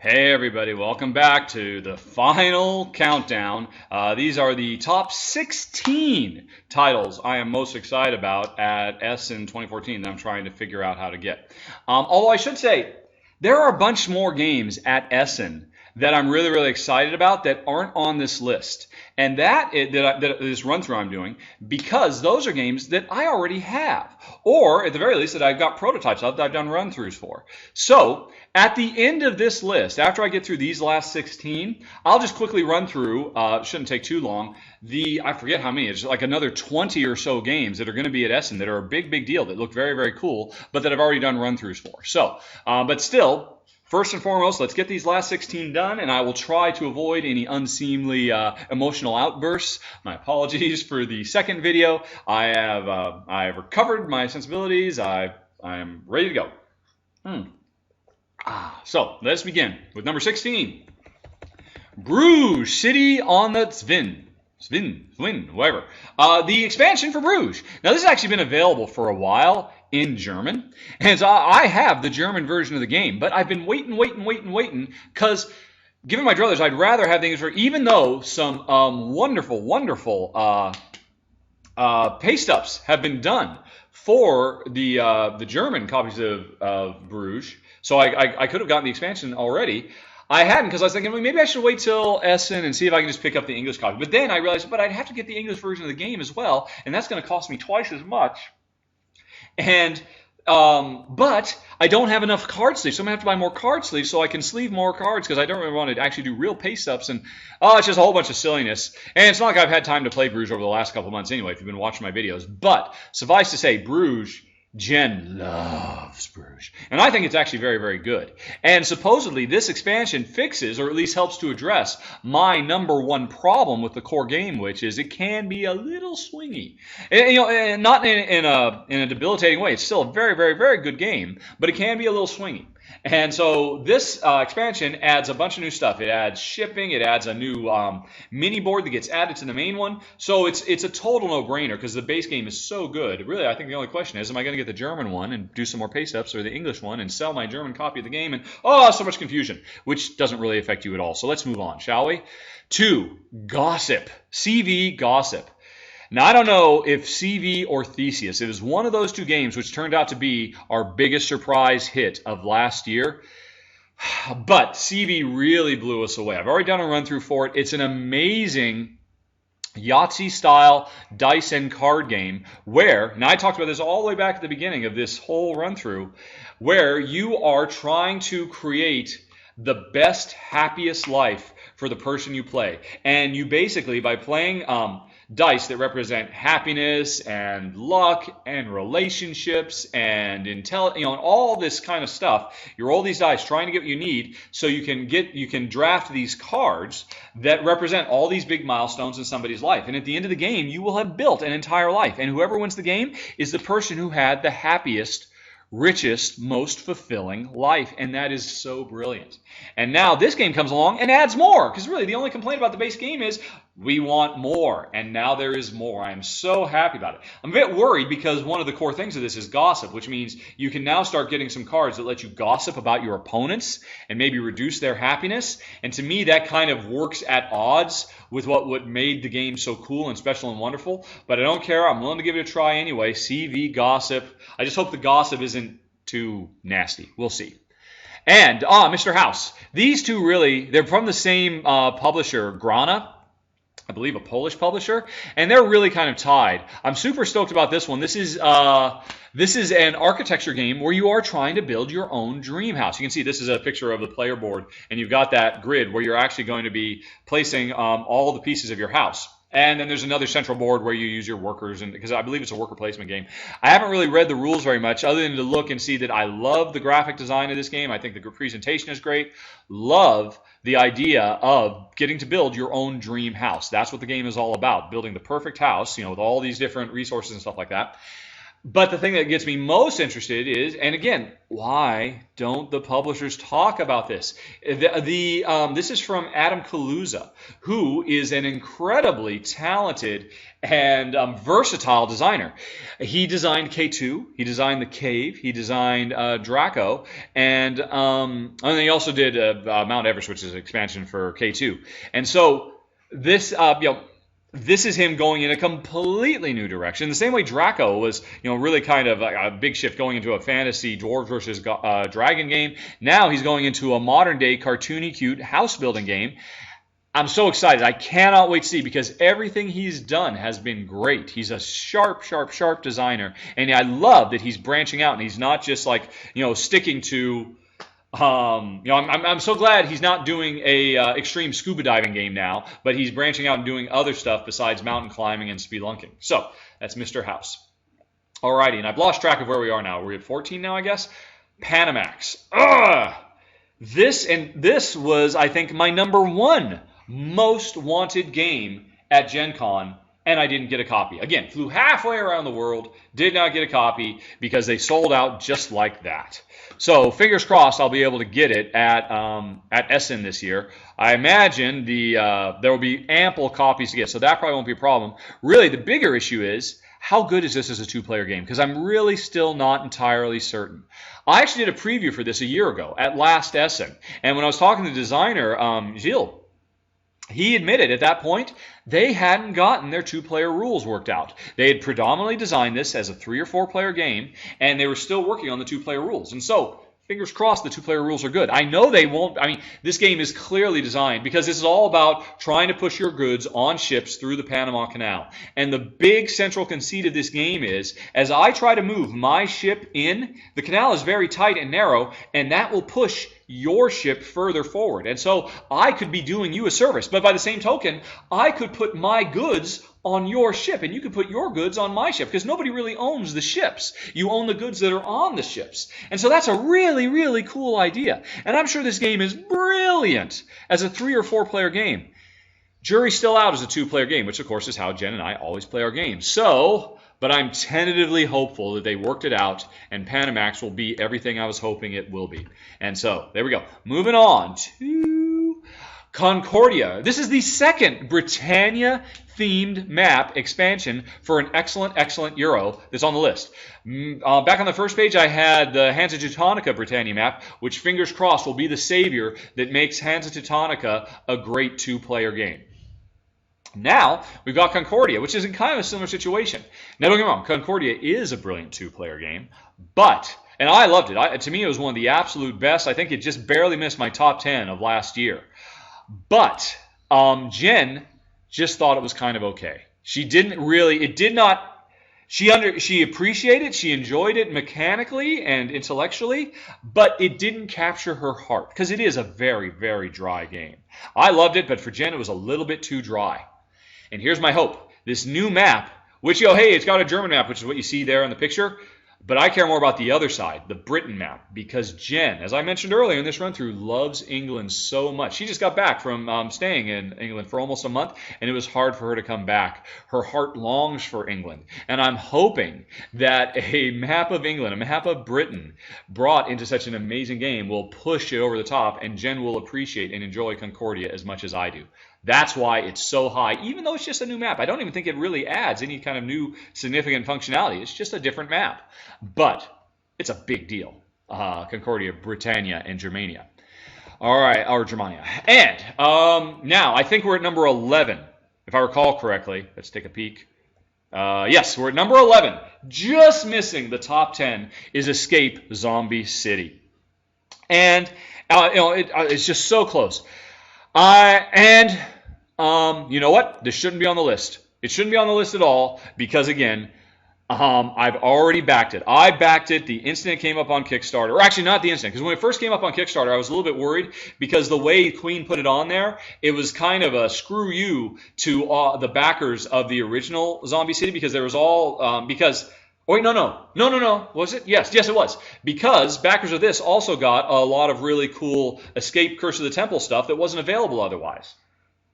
Hey everybody, welcome back to the final countdown. These are the top 16 titles I am most excited about at Essen 2014 that I'm trying to figure out how to get. Although I should say, there are a bunch more games at Essen that I'm really excited about that aren't on this list. And that this run through I'm doing, because those are games that I already have, or at the very least that I've got prototypes of that I've done run throughs for. So at the end of this list, after I get through these last 16, I'll just quickly run through, shouldn't take too long, I forget how many, it's like another 20 or so games that are going to be at Essen that are a big deal, that look very cool, but that I've already done run throughs for. So, but still, first and foremost, let's get these last 16 done, and I will try to avoid any unseemly emotional outbursts. My apologies for the second video. I have recovered my sensibilities. I am ready to go. So let's begin with number 16. Bruges, City on the Zwin, whatever. The expansion for Bruges. Now this has actually been available for a while in German, and so I have the German version of the game, but I've been waiting, because given my druthers, I'd rather have the English version, even though some wonderful paste ups have been done for the German copies of Bruges, so I could have gotten the expansion already. I hadn't, because I was thinking, well, maybe I should wait till Essen and see if I can just pick up the English copy. But then I realized, but I'd have to get the English version of the game as well, and that's going to cost me twice as much. And but I don't have enough card sleeves, so I'm going to have to buy more card sleeves so I can sleeve more cards, because I don't really want to actually do real paste ups, and it's just a whole bunch of silliness. And it's not like I've had time to play Bruges over the last couple of months anyway, if you've been watching my videos. But suffice to say, Bruges, Jen loves Bruges, and I think it's actually very good. And supposedly this expansion fixes, or at least helps to address, my number one problem with the core game, which is it can be a little swingy. And not in a debilitating way. It's still a very good game, but it can be a little swingy. And so this expansion adds a bunch of new stuff. It adds shipping. It adds a new mini board that gets added to the main one. So it's a total no-brainer, because the base game is so good. Really, I think the only question is, am I going to get the German one and do some more paste ups, or the English one and sell my German copy of the game? And so much confusion, which doesn't really affect you at all. So let's move on, shall we? 2, Gossip. CV Gossip. Now, I don't know if CV or Theseus. It was one of those two games which turned out to be our biggest surprise hit of last year. But CV really blew us away. I've already done a run-through for it. It's an amazing Yahtzee-style dice and card game where, and I talked about this all the way back at the beginning of this whole run-through, where you are trying to create the best, happiest life for the person you play. And you basically, by playing dice that represent happiness and luck and relationships and and all this kind of stuff. You roll these dice trying to get what you need, so you can draft these cards that represent all these big milestones in somebody's life. And at the end of the game, you will have built an entire life. And whoever wins the game is the person who had the happiest, richest, most fulfilling life. And that is so brilliant. And now this game comes along and adds more, because really the only complaint about the base game is we want more, and now there is more. I am so happy about it. I'm a bit worried, because one of the core things of this is gossip, which means you can now start getting some cards that let you gossip about your opponents and maybe reduce their happiness. And to me, that kind of works at odds with what made the game so cool and special and wonderful. But I don't care. I'm willing to give it a try anyway. CV Gossip. I just hope the gossip isn't too nasty. We'll see. And Mr. House. These two really, they're from the same publisher, Grana. I believe a Polish publisher, and they're really kind of tied. I'm super stoked about this one. This is an architecture game where you are trying to build your own dream house. You can see this is a picture of the player board, and you've got that grid where you're actually going to be placing all the pieces of your house. And then there's another central board where you use your workers, and because I believe it's a worker placement game. I haven't really read the rules very much, other than to look and see that I love the graphic design of this game. I think the presentation is great. Love the idea of getting to build your own dream house. That's what the game is all about, building the perfect house, with all these different resources and stuff like that. But the thing that gets me most interested is, and again, why don't the publishers talk about this? This is from Adam Kaluza, who is an incredibly talented and versatile designer. He designed K2, he designed the Cave, he designed Draco, and then he also did Mount Everest, which is an expansion for K2. And so this, this is him going in a completely new direction. The same way Draco was, really kind of a big shift going into a fantasy dwarves versus dragon game. Now he's going into a modern day cartoony, cute house building game. I'm so excited. I cannot wait to see, because everything he's done has been great. He's a sharp, sharp, sharp designer, and I love that he's branching out and he's not just like, sticking to. I'm so glad he's not doing a extreme scuba diving game now, but he's branching out and doing other stuff besides mountain climbing and spelunking. So that's Mr. House. Alrighty, and I've lost track of where we are now. We're at 14 now, I guess. Panamax. This was, I think, my #1 most wanted game at Gen Con, and I didn't get a copy. Again, flew halfway around the world, did not get a copy because they sold out just like that. So fingers crossed I'll be able to get it at Essen this year. I imagine there will be ample copies to get, so that probably won't be a problem. Really, the bigger issue is, how good is this as a two-player game? Because I'm really still not entirely certain. I actually did a preview for this a year ago at last Essen, and when I was talking to the designer, Gilles, he admitted at that point they hadn't gotten their two-player rules worked out. They had predominantly designed this as a 3 or 4 player game, and they were still working on the two-player rules. And so, fingers crossed the two-player rules are good. I know they won't. I mean, this game is clearly designed because this is all about trying to push your goods on ships through the Panama Canal. And the big central conceit of this game is, as I try to move my ship in, the canal is very tight and narrow, and that will push your ship further forward. And so I could be doing you a service, but by the same token, I could put my goods on your ship, and you could put your goods on my ship, because nobody really owns the ships. You own the goods that are on the ships. And so that's a really, really cool idea. And I'm sure this game is brilliant as a 3 or 4 player game. Jury's still out as a 2-player game, which of course is how Jen and I always play our games. But I'm tentatively hopeful that they worked it out and Panamax will be everything I was hoping it will be. And so, there we go. Moving on to Concordia. This is the second Britannia-themed map expansion for an excellent, excellent Euro that's on the list. Back on the first page, I had the Hansa Teutonica Britannia map, which, fingers crossed, will be the savior that makes Hansa Teutonica a great 2-player game. Now, we've got Concordia, which is in kind of a similar situation. Now, don't get me wrong, Concordia is a brilliant 2-player game, and I loved it. To me, it was one of the absolute best. I think it just barely missed my top 10 of last year. But Jen just thought it was kind of okay. She appreciated it, she enjoyed it mechanically and intellectually, but it didn't capture her heart, because it is a very, very dry game. I loved it, but for Jen, it was a little bit too dry. And here's my hope. This new map, which, hey, it's got a German map, which is what you see there in the picture, but I care more about the other side, the Britain map, because Jen, as I mentioned earlier in this run-through, loves England so much. She just got back from staying in England for almost a month, and it was hard for her to come back. Her heart longs for England, and I'm hoping that a map of England, a map of Britain, brought into such an amazing game will push it over the top, and Jen will appreciate and enjoy Concordia as much as I do. That's why it's so high, even though it's just a new map. I don't even think it really adds any kind of new significant functionality. It's just a different map. But it's a big deal. Concordia, Britannia, and Germania. All right, or Germania. And now, I think we're at number 11, if I recall correctly. Let's take a peek. Yes, we're at number 11. Just missing the top 10 is Escape Zombie City. And, it's just so close. You know what? This shouldn't be on the list. It shouldn't be on the list at all because, again, I've already backed it. I backed it the instant it came up on Kickstarter. Or actually, not the instant, because when it first came up on Kickstarter, I was a little bit worried because the way Queen put it on there, it was kind of a screw you to the backers of the original Zombie City, because there was all wait, no. Was it? Yes, it was. Because backers of this also got a lot of really cool Escape Curse of the Temple stuff that wasn't available otherwise.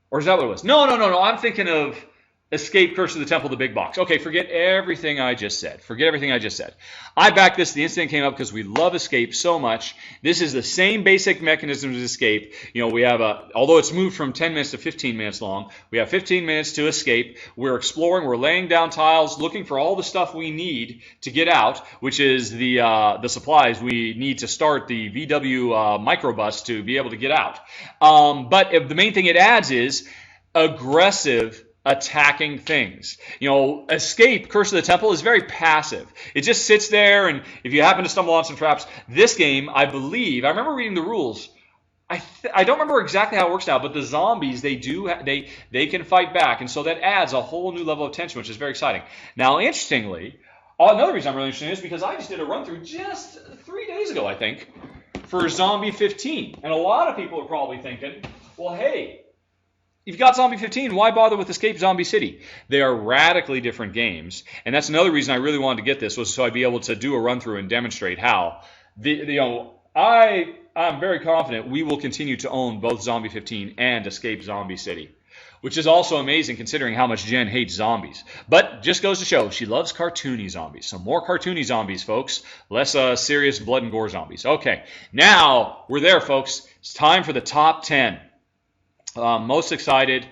Or is that what it was? No. I'm thinking of Escape Curse of the Temple, the big box. Okay, forget everything I just said. Forget everything I just said. I backed this the instant it came up because we love Escape so much. This is the same basic mechanism as Escape. You know, we have although it's moved from 10 minutes to 15 minutes long, we have 15 minutes to escape. We're exploring, we're laying down tiles, looking for all the stuff we need to get out, which is the supplies we need to start the VW microbus to be able to get out. But the main thing it adds is aggressive attacking things. You know, Escape, Curse of the Temple, is very passive. It just sits there, and if you happen to stumble on some traps, this game, I believe, I remember reading the rules. I don't remember exactly how it works now, but the zombies, they can fight back, and so that adds a whole new level of tension, which is very exciting. Now, interestingly, another reason I'm really interested in this is because I just did a run-through just 3 days ago, I think, for Zombie 15. And a lot of people are probably thinking, well, hey, you've got Zombie 15, why bother with Escape Zombie City? They are radically different games, and that's another reason I really wanted to get this, was so I'd be able to do a run-through and demonstrate how. I'm very confident we will continue to own both Zombie 15 and Escape Zombie City, which is also amazing considering how much Jen hates zombies. But just goes to show, she loves cartoony zombies. So more cartoony zombies, folks. Less serious blood and gore zombies. Okay, now we're there, folks. It's time for the top 10. Most excited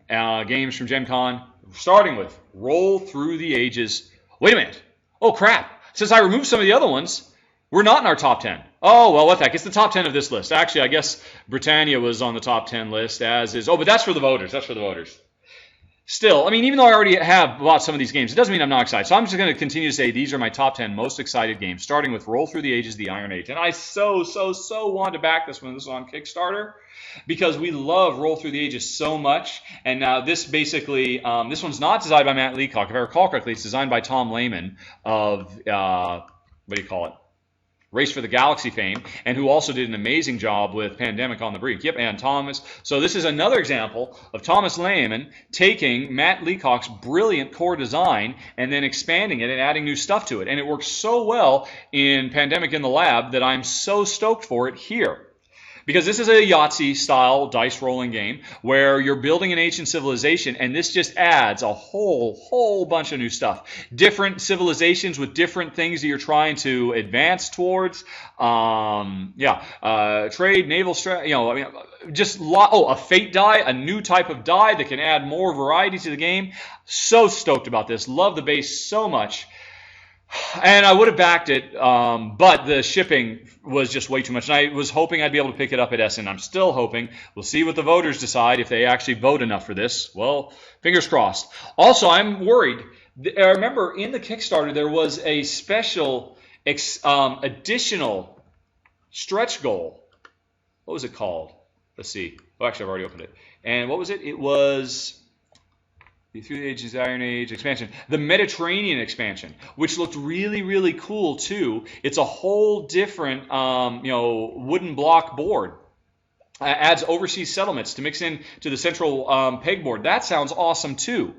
games from Gen Con, starting with Roll Through the Ages. Wait a minute. Oh, crap. Since I removed some of the other ones, we're not in our top 10. Oh, well, what the heck? It's the top 10 of this list. Actually, I guess Britannia was on the top 10 list, as is... Oh, but that's for the voters. That's for the voters. Still, I mean, even though I already have bought some of these games, it doesn't mean I'm not excited. So I'm just going to continue to say these are my top 10 most excited games, starting with Roll Through the Ages, the Iron Age. And I so wanted to back this one. This was on Kickstarter, because we love Roll Through the Ages so much. And now this basically, this one's not designed by Matt Leacock. If I recall correctly, it's designed by Tom Lehman of, what do you call it? Race for the Galaxy fame, and who also did an amazing job with Pandemic on the Brink. Yep, and Thomas. So this is another example of Thomas Lehman taking Matt Leacock's brilliant core design and then expanding it and adding new stuff to it. And it works so well in Pandemic in the Lab that I'm so stoked for it here. Because this is a Yahtzee-style dice-rolling game where you're building an ancient civilization, and this just adds a whole bunch of new stuff. Different civilizations with different things that you're trying to advance towards. Trade, naval strategy, a fate die, a new type of die that can add more variety to the game. So stoked about this. Love the base so much. And I would have backed it, but the shipping was just way too much. And I was hoping I'd be able to pick it up at Essen. I'm still hoping. We'll see what the voters decide, if they actually vote enough for this. Well, fingers crossed. Also, I'm worried. I remember in the Kickstarter there was a special additional stretch goal. What was it called? Let's see. Oh, actually, I've already opened it. And what was it? It was... Through the Ages, Iron Age expansion. The Mediterranean expansion, which looked really cool too. It's a whole different, wooden block board. Adds overseas settlements to mix in to the central pegboard. That sounds awesome too.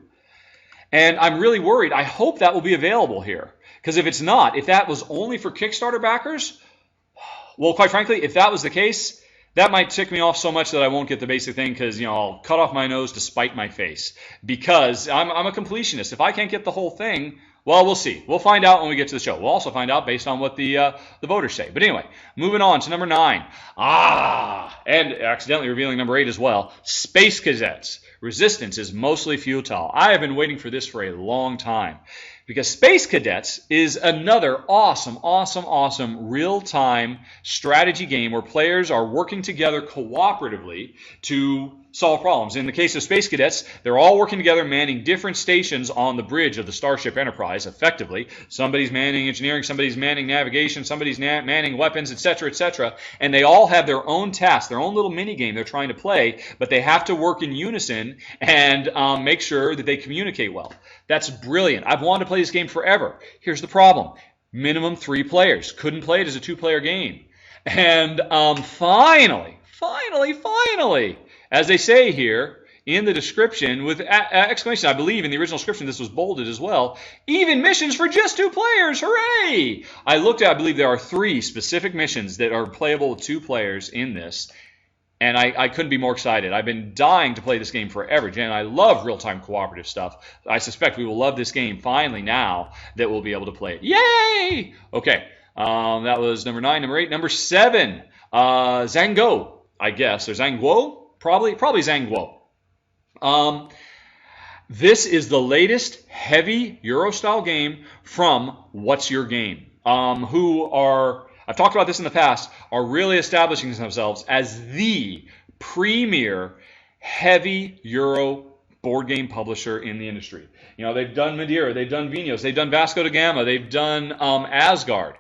And I'm really worried. I hope that will be available here. Because if it's not, if that was only for Kickstarter backers, well, quite frankly, if that was the case, that might tick me off so much that I won't get the basic thing, because I'll cut off my nose to spite my face, because I'm a completionist. If I can't get the whole thing, well, we'll see. We'll find out when we get to the show. We'll also find out based on what the voters say. But anyway, moving on to number 9. And accidentally revealing number 8 as well. Space Cadets. Resistance is mostly futile. I have been waiting for this for a long time. Because Space Cadets is another awesome real-time strategy game where players are working together cooperatively to solve problems. In the case of Space Cadets, they're all working together, manning different stations on the bridge of the Starship Enterprise, effectively. Somebody's manning engineering, somebody's manning navigation, somebody's manning weapons, etc., and they all have their own tasks, their own little mini-game they're trying to play, but they have to work in unison and make sure that they communicate well. That's brilliant. I've wanted to play this game forever. Here's the problem. Minimum 3 players. Couldn't play it as a 2-player game. And finally, as they say here in the description with exclamation, I believe in the original description this was bolded as well, even missions for just 2 players. Hooray! I looked at, I believe there are 3 specific missions that are playable with 2 players in this. and I couldn't be more excited. I've been dying to play this game forever, Jen. I love real-time cooperative stuff. I suspect we will love this game finally now that we'll be able to play it. Yay! Okay, that was number 9. Number 8. Number 7, Zango, I guess. Or Zanguo? Probably Zanguo. This is the latest heavy Euro-style game from What's Your Game, who are, I've talked about this in the past, are really establishing themselves as the premier heavy Euro board game publisher in the industry. You know, they've done Madeira, they've done Vinos, they've done Vasco da Gama, they've done Asgard.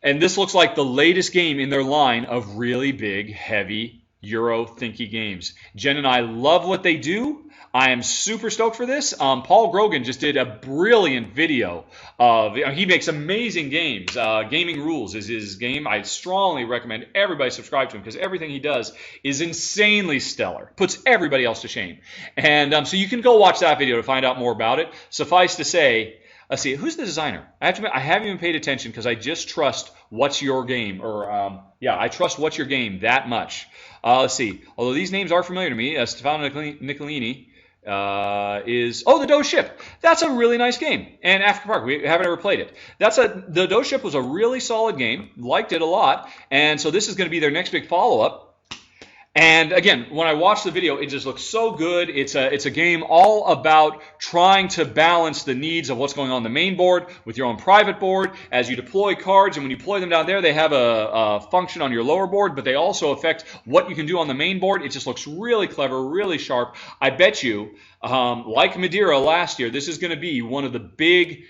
And this looks like the latest game in their line of really big, heavy Euro thinky games. Jen and I love what they do. I am super stoked for this. Paul Grogan just did a brilliant video of, he makes amazing games. Gaming Rules is his game. I strongly recommend everybody subscribe to him because everything he does is insanely stellar. Puts everybody else to shame. And so you can go watch that video to find out more about it. Suffice to say, let's see, who's the designer? I haven't even paid attention because I just trust What's Your Game, or I trust What's Your Game that much. Let's see, although these names are familiar to me, Stefano Niccolini the Doe Ship. That's a really nice game. And African Park, we haven't ever played it. The Doe Ship was a really solid game, liked it a lot, and so this is going to be their next big follow-up. And again, when I watched the video, it just looks so good. It's a game all about trying to balance the needs of what's going on the main board with your own private board as you deploy cards. And when you deploy them down there, they have a function on your lower board, but they also affect what you can do on the main board. It just looks really clever, really sharp. I bet you, like Madeira last year, this is going to be one of the big,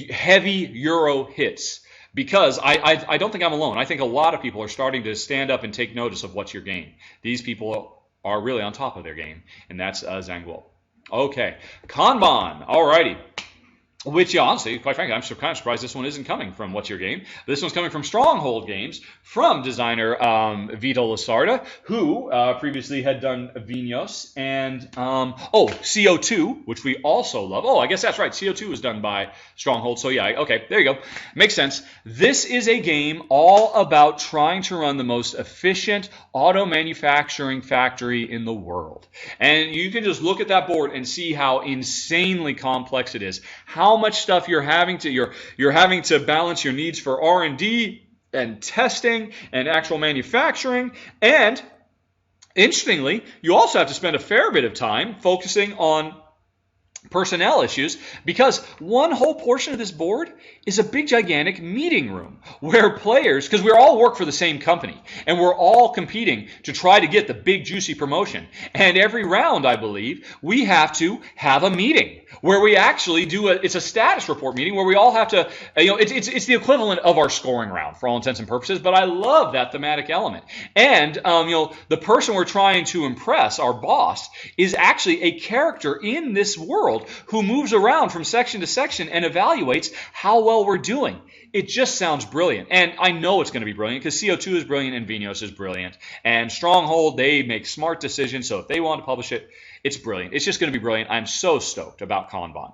heavy Euro hits. Because I don't think I'm alone. I think a lot of people are starting to stand up and take notice of What's Your Game. These people are really on top of their game, and that's Zanguo. Okay, Kanban. Alrighty. Which, honestly, quite frankly, I'm kind of surprised this one isn't coming from What's Your Game. This one's coming from Stronghold Games, from designer Vito Lasarda, who previously had done Vinos, and CO2, which we also love. Oh, I guess that's right. CO2 was done by Stronghold, so yeah, okay, there you go. Makes sense. This is a game all about trying to run the most efficient auto manufacturing factory in the world. And you can just look at that board and see how insanely complex it is. How much stuff you're having to balance your needs for R&D and testing and actual manufacturing. And interestingly, you also have to spend a fair bit of time focusing on personnel issues, because one whole portion of this board is a big gigantic meeting room where players, because we all work for the same company and we're all competing to try to get the big juicy promotion, and every round, I believe, we have to have a meeting where we actually do it's a status report meeting where we all have to, it's the equivalent of our scoring round for all intents and purposes. But I love that thematic element. And the person we're trying to impress, our boss, is actually a character in this world who moves around from section to section and evaluates how well we're doing. It just sounds brilliant. And I know it's going to be brilliant because CO2 is brilliant and Vinos is brilliant. And Stronghold, they make smart decisions. So if they want to publish it, it's brilliant. It's just going to be brilliant. I'm so stoked about Kanban.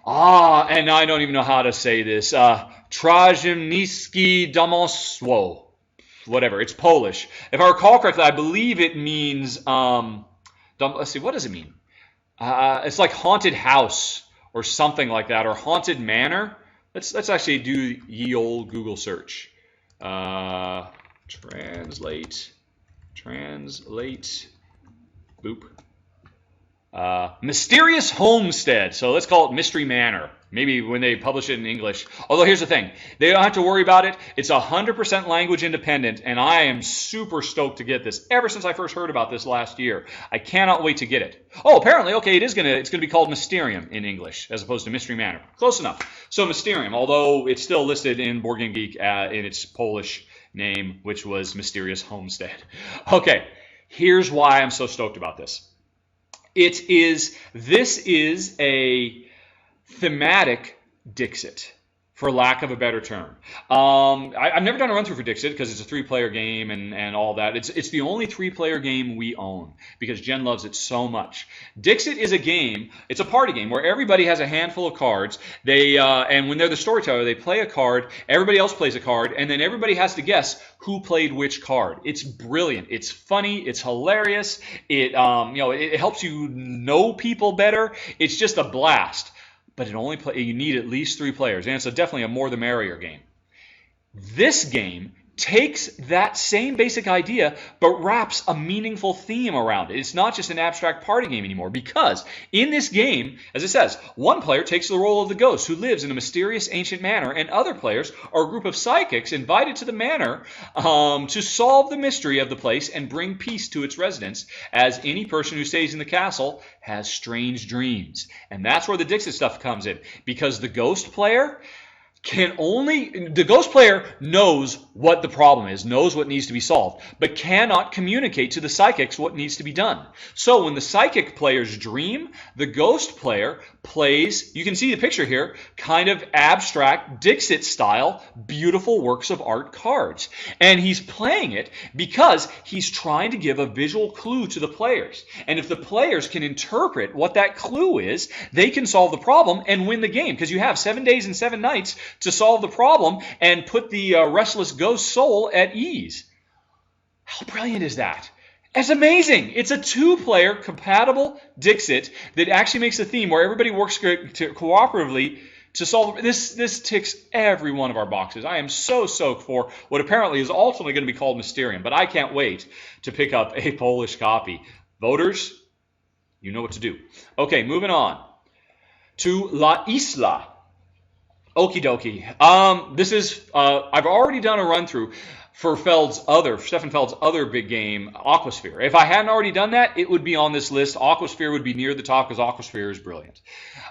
And I don't even know how to say this. Trażymski Domostwo. Whatever. It's Polish. If I recall correctly, I believe it means, let's see, what does it mean? It's like haunted house or something like that, or haunted manor. Let's actually do ye old Google search. Translate. Boop. Mysterious Homestead. So let's call it Mystery Manor. Maybe when they publish it in English. Although here's the thing. They don't have to worry about it. It's 100% language independent, and I am super stoked to get this. Ever since I first heard about this last year. I cannot wait to get it. Oh, apparently, okay, it's gonna be called Mysterium in English, as opposed to Mystery Manor. Close enough. So Mysterium, although it's still listed in Board Game Geek in its Polish name, which was Mysterious Homestead. Okay, here's why I'm so stoked about this. This is a thematic Dixit. for lack of a better term. I've never done a run through for Dixit because it's a 3-player game and all that. It's the only 3-player game we own because Jen loves it so much. Dixit is a game. It's a party game where everybody has a handful of cards. And when they're the storyteller, they play a card. Everybody else plays a card, and then everybody has to guess who played which card. It's brilliant. It's funny. It's hilarious. It helps you know people better. It's just a blast. But you need at least 3 players, and it's definitely a more the merrier game. This game takes that same basic idea, but wraps a meaningful theme around it. It's not just an abstract party game anymore, because in this game, as it says, one player takes the role of the ghost who lives in a mysterious ancient manor, and other players are a group of psychics invited to the manor to solve the mystery of the place and bring peace to its residents, as any person who stays in the castle has strange dreams. And that's where the Dixit stuff comes in, because the ghost player knows what the problem is, knows what needs to be solved, but cannot communicate to the psychics what needs to be done. So when the psychic players dream, the ghost player plays, you can see the picture here, kind of abstract Dixit style, beautiful works of art cards. And he's playing it because he's trying to give a visual clue to the players. And if the players can interpret what that clue is, they can solve the problem and win the game, because you have 7 days and 7 nights to solve the problem and put the restless ghost soul at ease. How brilliant is that? It's amazing. It's a 2-player compatible Dixit that actually makes a theme where everybody works cooperatively to solve. This ticks every one of our boxes. I am so stoked for what apparently is ultimately going to be called Mysterium, but I can't wait to pick up a Polish copy. Voters, you know what to do. Okay, moving on to La Isla. Okie dokie. This is, I've already done a run through for Stefan Feld's other big game, Aquasphere. If I hadn't already done that, it would be on this list. Aquasphere would be near the top because Aquasphere is brilliant.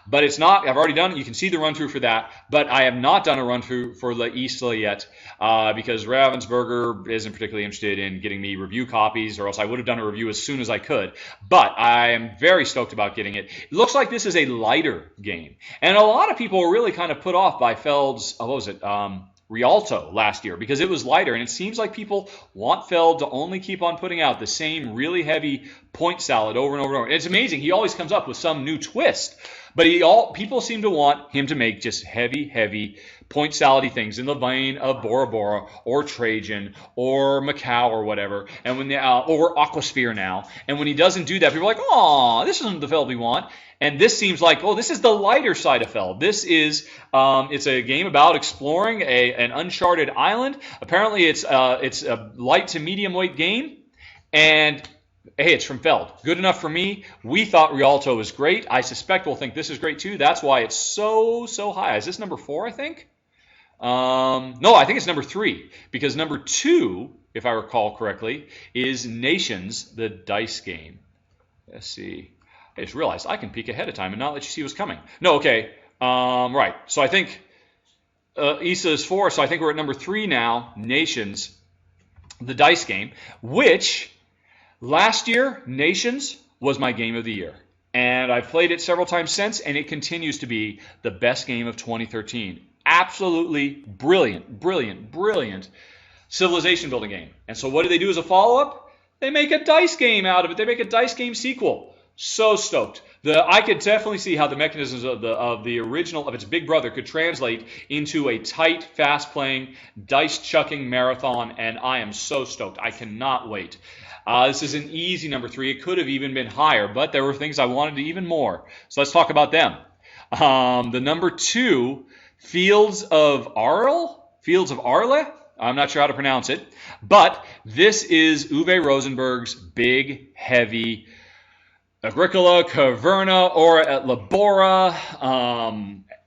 But it's not. I've already done it. You can see the run through for that. But I have not done a run through for La Isla yet because Ravensburger isn't particularly interested in getting me review copies, or else I would have done a review as soon as I could. But I am very stoked about getting it. It looks like this is a lighter game. And a lot of people were really kind of put off by Feld's, Rialto last year because it was lighter, and it seems like people want Feld to only keep on putting out the same really heavy point salad over and over and over. It's amazing. He always comes up with some new twist, but people seem to want him to make just heavy point salady things in the vein of Bora Bora or Trajan or Macau or whatever, and or Aquasphere now. And when he doesn't do that, people are like, "Oh, this isn't the Feld we want." And this seems like, oh, this is the lighter side of Feld. This is, it's a game about exploring an uncharted island. Apparently, it's a light to medium weight game, and hey, it's from Feld. Good enough for me. We thought Rialto was great. I suspect we'll think this is great too. That's why it's so high. Is this number 4? I think. No, I think it's number 3 because number 2, if I recall correctly, is Nations, the dice game. Let's see. I just realized I can peek ahead of time and not let you see what's coming. No, okay. Right. So I think Isa is 4, so I think we're at number 3 now, Nations, the dice game, which last year, Nations was my game of the year. And I've played it several times since, and it continues to be the best game of 2013. Absolutely brilliant civilization building game. And so what do they do as a follow-up? They make a dice game out of it. They make a dice game sequel. So stoked. I could definitely see how the mechanisms of the original, of its big brother, could translate into a tight, fast-playing, dice-chucking marathon, and I am so stoked. I cannot wait. This is an easy number 3. It could have even been higher, but there were things I wanted even more. So let's talk about them. The number 2, Fields of Arle? I'm not sure how to pronounce it, but this is Uwe Rosenberg's big, heavy Agricola, Caverna, or at Labora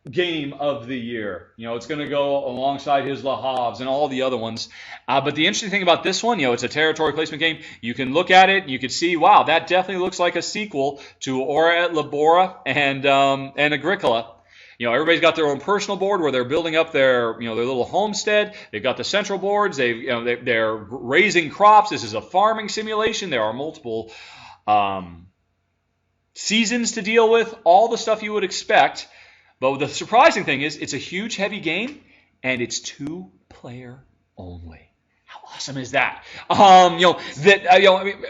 game of the year. You know, it's going to go alongside his Le Havres and all the other ones. But the interesting thing about this one, you know, it's a territory placement game. You can look at it and you can see, wow, that definitely looks like a sequel to Ora et Labora and Agricola. You know, everybody's got their own personal board where they're building up their little homestead. They've got the central boards. They're raising crops. This is a farming simulation. There are multiple seasons to deal with, all the stuff you would expect But the surprising thing is, it's a huge, heavy game, and it's 2-player only. How awesome is that?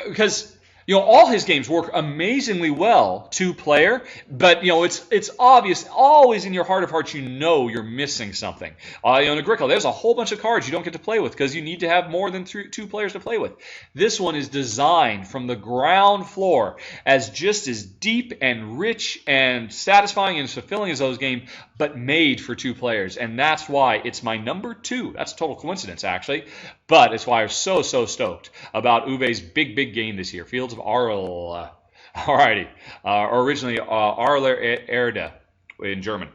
Because all his games work amazingly well 2-player, but it's obvious, always in your heart of hearts, you're missing something. In Agricola, there's a whole bunch of cards you don't get to play with because you need to have more than 2 players to play with. This one is designed from the ground floor as just as deep and rich and satisfying and fulfilling as those games, but made for 2 players, and that's why it's my number 2. That's a total coincidence, actually, but it's why I'm so stoked about Uwe's big game this year. Fields of Arl, alrighty, originally Arler Erde in German,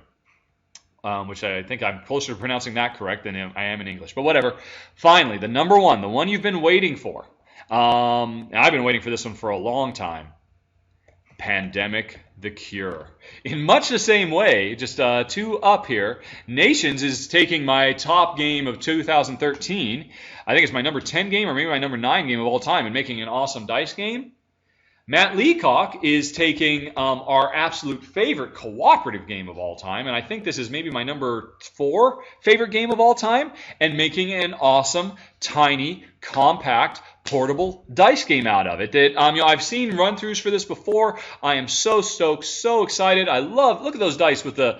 which I think I'm closer to pronouncing that correct than I am in English, but whatever. Finally, the number 1, the one you've been waiting for. I've been waiting for this one for a long time. Pandemic the Cure. In much the same way, just 2 up here, Nations is taking my top game of 2013. I think it's my number 10 game or maybe my number 9 game of all time and making an awesome dice game. Matt Leacock is taking our absolute favorite cooperative game of all time, and I think this is maybe my number 4 favorite game of all time, and making an awesome, tiny, compact, portable dice game out of it. That I've seen run-throughs for this before. I am so stoked, so excited. I look at those dice with the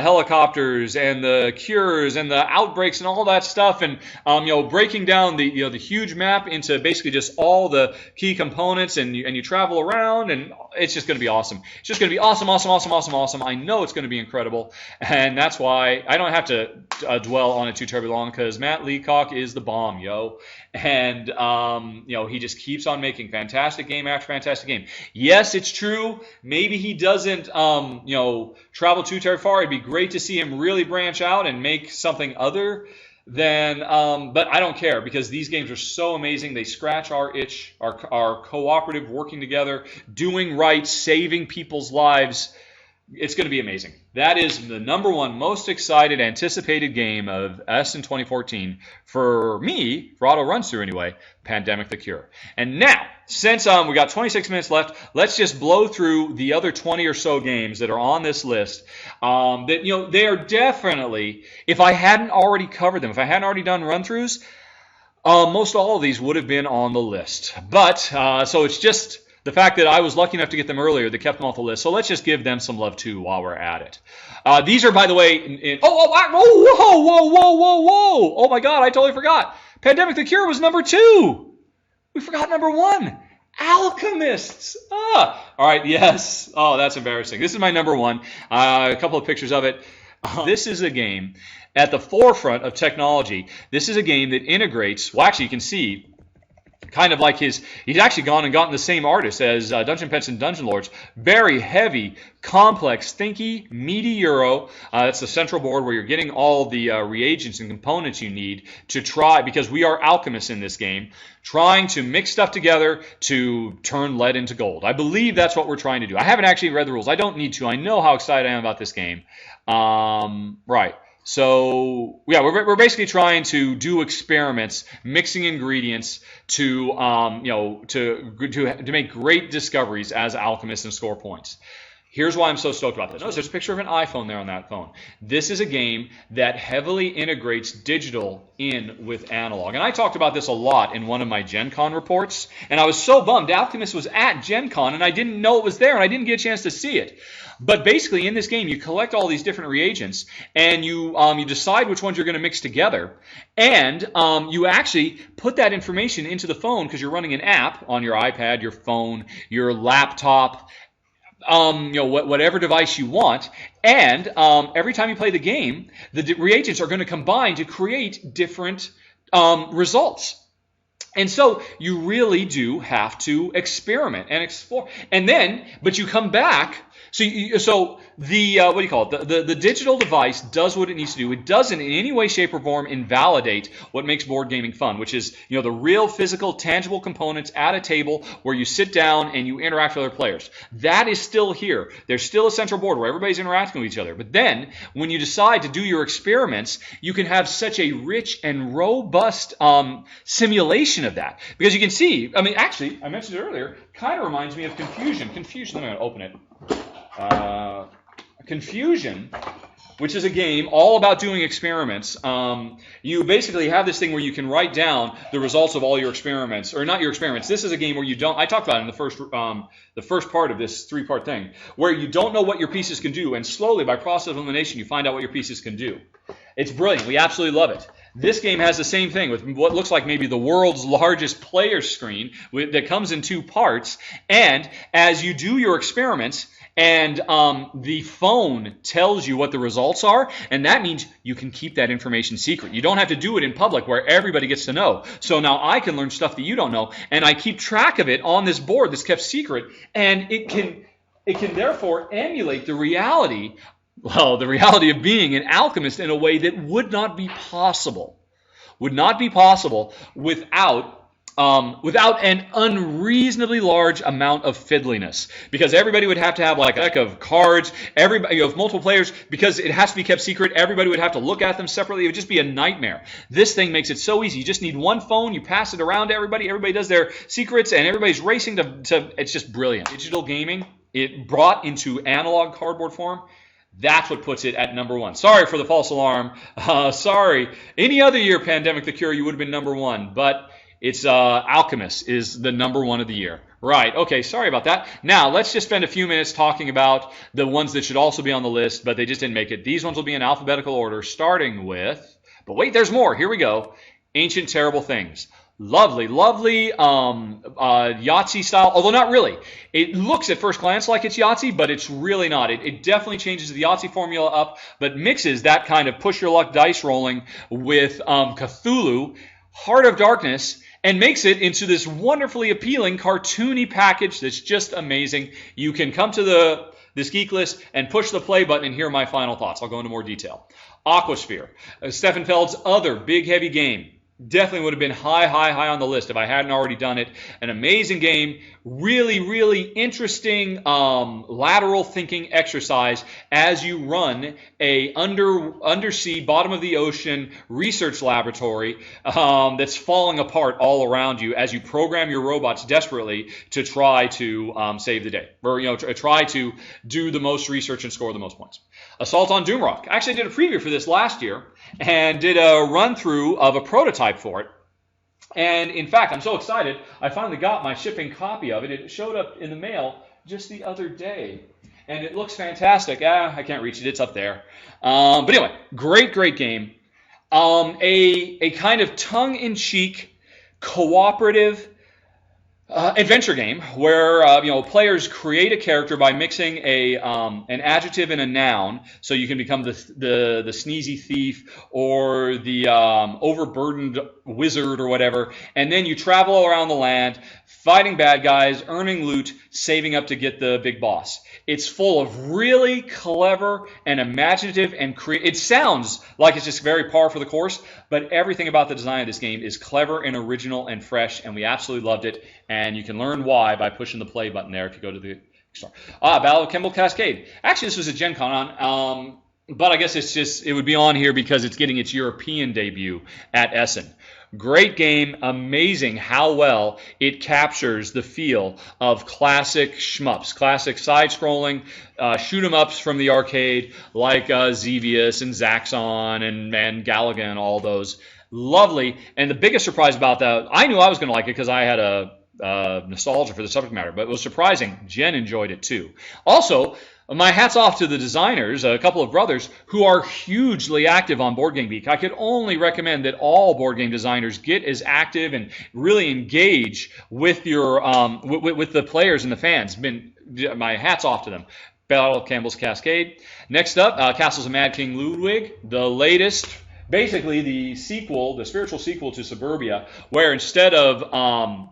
helicopters and the cures and the outbreaks and all that stuff, and breaking down the huge map into basically just all the key components, and you travel around, and it's just going to be awesome. It's just going to be awesome. I know it's going to be incredible, and that's why I don't have to dwell on it too terribly long, because Matt Leacock is the bomb, and he just keeps on making fantastic game after fantastic game. Yes, it's true. Maybe he doesn't travel too terribly far. It'd be great to see him really branch out and make something other than but I don't care, because these games are so amazing. They scratch our itch, our cooperative, working together, doing right, saving people's lives. It's going to be amazing. That is the number 1 most excited, anticipated game of Essen 2014 for me. Rahdo runs through anyway. Pandemic the Cure. And now, since we got 26 minutes left, let's just blow through the other 20 or so games that are on this list. That they are definitely, if I hadn't already covered them, if I hadn't already done run-throughs, most all of these would have been on the list. But so it's just the fact that I was lucky enough to get them earlier that kept them off the list. So let's just give them some love too while we're at it. These are, by the way, whoa! Oh my God, I totally forgot. Pandemic the Cure was number 2. We forgot number 1. Alchemists. All right, yes. Oh, that's embarrassing. This is my number 1. A couple of pictures of it. This is a game at the forefront of technology. This is a game that integrates, well, actually, you can see, kind of like he's actually gone and gotten the same artist as Dungeon Pets and Dungeon Lords. Very heavy, complex, thinky, meaty Euro. That's the central board where you're getting all the reagents and components you need to try, because we are alchemists in this game, trying to mix stuff together to turn lead into gold. I believe that's what we're trying to do. I haven't actually read the rules. I don't need to. I know how excited I am about this game. Right. So yeah, we're basically trying to do experiments, mixing ingredients to make great discoveries as alchemists and score points. Here's why I'm so stoked about this. Notice there's a picture of an iPhone there on that phone. This is a game that heavily integrates digital in with analog. And I talked about this a lot in one of my Gen Con reports. And I was so bummed. Alchemist was at Gen Con and I didn't know it was there and I didn't get a chance to see it. But basically in this game, you collect all these different reagents and you decide which ones you're going to mix together. And you actually put that information into the phone because you're running an app on your iPad, your phone, your laptop, whatever device you want, and every time you play the game, the reagents are going to combine to create different results. And so you really do have to experiment and explore. And then, but you come back. So the what do you call it? The digital device does what it needs to do. It doesn't in any way, shape, or form invalidate what makes board gaming fun, which is the real, physical, tangible components at a table where you sit down and you interact with other players. That is still here. There's still a central board where everybody's interacting with each other. But then, when you decide to do your experiments, you can have such a rich and robust simulation of that. Because you can see, actually, I mentioned it earlier, kind of reminds me of Confusion. Confusion, I'm going to open it. Confusion, which is a game all about doing experiments. You basically have this thing where you can write down the results of all your experiments, or not your experiments. This is a game where you don't. I talked about it in the first part of this three-part thing, where you don't know what your pieces can do, and slowly, by process of elimination, you find out what your pieces can do. It's brilliant. We absolutely love it. This game has the same thing with what looks like maybe the world's largest player screen that comes in two parts. And as you do your experiments, and the phone tells you what the results are, and that means you can keep that information secret. You don't have to do it in public where everybody gets to know. So now I can learn stuff that you don't know, and I keep track of it on this board that's kept secret, and it can therefore emulate the reality of being an alchemist in a way that would not be possible. Without an unreasonably large amount of fiddliness, because everybody would have to have like a deck of cards, everybody of multiple players, because it has to be kept secret. Everybody would have to look at them separately. It would just be a nightmare. This thing makes it so easy. You just need one phone. You pass it around to everybody. Everybody does their secrets, and everybody's racing to. It's just brilliant. Digital gaming, it brought into analog cardboard form. That's what puts it at number one. Sorry for the false alarm. Sorry. Any other year, Pandemic the Cure, you would have been number one. But it's Alchemist is the number one of the year. Right. Okay. Sorry about that. Now, let's just spend a few minutes talking about the ones that should also be on the list, but they just didn't make it. These ones will be in alphabetical order, starting with, but wait, there's more. Here we go. Ancient Terrible Things. Lovely Yahtzee style, although not really. It looks at first glance like it's Yahtzee, but it's really not. It definitely changes the Yahtzee formula up, but mixes that kind of push your luck dice rolling with Cthulhu, Heart of Darkness, and makes it into this wonderfully appealing cartoony package that's just amazing. You can come to this geek list and push the play button and hear my final thoughts. I'll go into more detail. Aquasphere, Stefan Feld's other big heavy game. Definitely would have been high on the list if I hadn't already done it. An amazing game, really interesting lateral thinking exercise as you run a undersea, bottom of the ocean research laboratory that's falling apart all around you as you program your robots desperately to try to save the day, or try to do the most research and score the most points. Assault on Doomrock. I actually did a preview for this last year and did a run-through of a prototype for it. And in fact, I'm so excited, I finally got my shipping copy of it. It showed up in the mail just the other day. And it looks fantastic. I can't reach it. It's up there. But anyway, great game. A kind of tongue-in-cheek, cooperative adventure game where players create a character by mixing an adjective and a noun, so you can become the sneezy thief or the overburdened wizard or whatever, and then you travel around the land fighting bad guys, earning loot, saving up to get the big boss. It's full of really clever and imaginative and it sounds like it's just very par for the course, but everything about the design of this game is clever and original and fresh, and we absolutely loved it. And you can learn why by pushing the play button there if you go to the store. Battle of Chemical Cascade. Actually, this was a Gen Con, but I guess it would be on here because it's getting its European debut at Essen. Great game, amazing how well it captures the feel of classic shmups, classic side-scrolling shoot-em-ups from the arcade like Xevious and Zaxxon and Galaga and all those. Lovely, and the biggest surprise about that, I knew I was going to like it because I had a nostalgia for the subject matter, but it was surprising. Jen enjoyed it too. Also, my hat's off to the designers, a couple of brothers, who are hugely active on Board Game Geek. I could only recommend that all board game designers get as active and really engage with your with the players and the fans. My hat's off to them. Battle of Campbell's Cascade. Next up, Castles of Mad King Ludwig, the latest, basically the sequel, the spiritual sequel to Suburbia, where instead of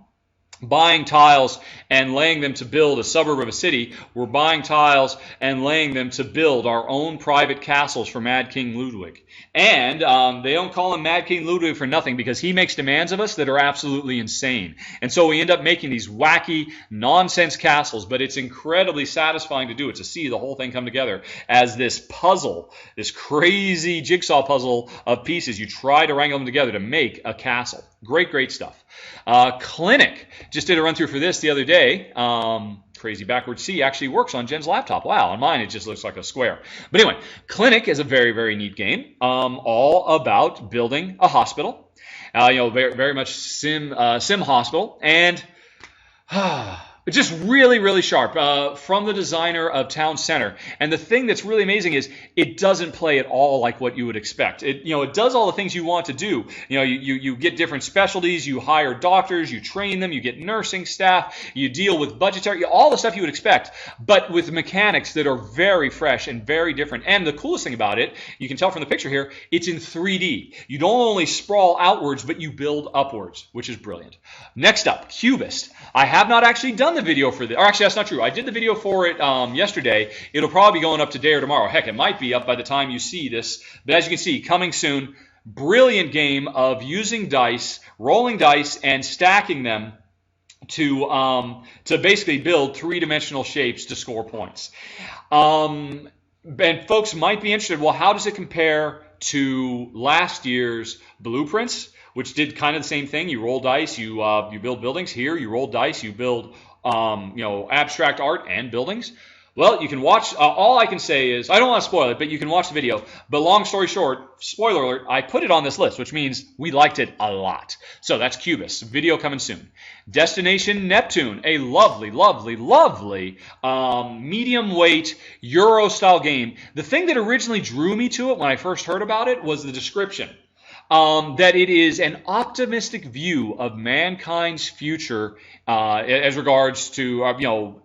buying tiles and laying them to build a suburb of a city, we're buying tiles and laying them to build our own private castles for Mad King Ludwig. And they don't call him Mad King Ludwig for nothing, because he makes demands of us that are absolutely insane. And so we end up making these wacky, nonsense castles, but it's incredibly satisfying to do it, to see the whole thing come together as this puzzle, this crazy jigsaw puzzle of pieces. You try to wrangle them together to make a castle. Great stuff. Clinic. Just did a run through for this the other day. crazy backwards C actually works on Jen's laptop. Wow, on mine it just looks like a square. But anyway, Clinic is a very, very neat game, all about building a hospital. Very, very much sim hospital, and just really, really sharp from the designer of Town Center. And the thing that's really amazing is it doesn't play at all like what you would expect. It does all the things you want to do. You get different specialties, you hire doctors, you train them, you get nursing staff, you deal with budgetary, all the stuff you would expect, but with mechanics that are very fresh and very different. And the coolest thing about it, you can tell from the picture here, it's in 3D. You don't only sprawl outwards, but you build upwards, which is brilliant. Next up, Cubist. I have not actually done the video for this, or actually that's not true. I did the video for it yesterday. It'll probably be going up today or tomorrow. Heck, it might be up by the time you see this. But as you can see, coming soon, brilliant game of using dice, rolling dice, and stacking them to basically build three-dimensional shapes to score points. And folks might be interested, well, how does it compare to last year's Blueprints, which did kind of the same thing? You roll dice, you build buildings. Here, you roll dice, you build abstract art and buildings. Well, you can watch. All I can say is, I don't want to spoil it, but you can watch the video. But long story short, spoiler alert, I put it on this list, which means we liked it a lot. So that's Cubist. Video coming soon. Destination Neptune, a lovely, lovely, lovely medium weight Euro-style game. The thing that originally drew me to it when I first heard about it was the description. That it is an optimistic view of mankind's future as regards to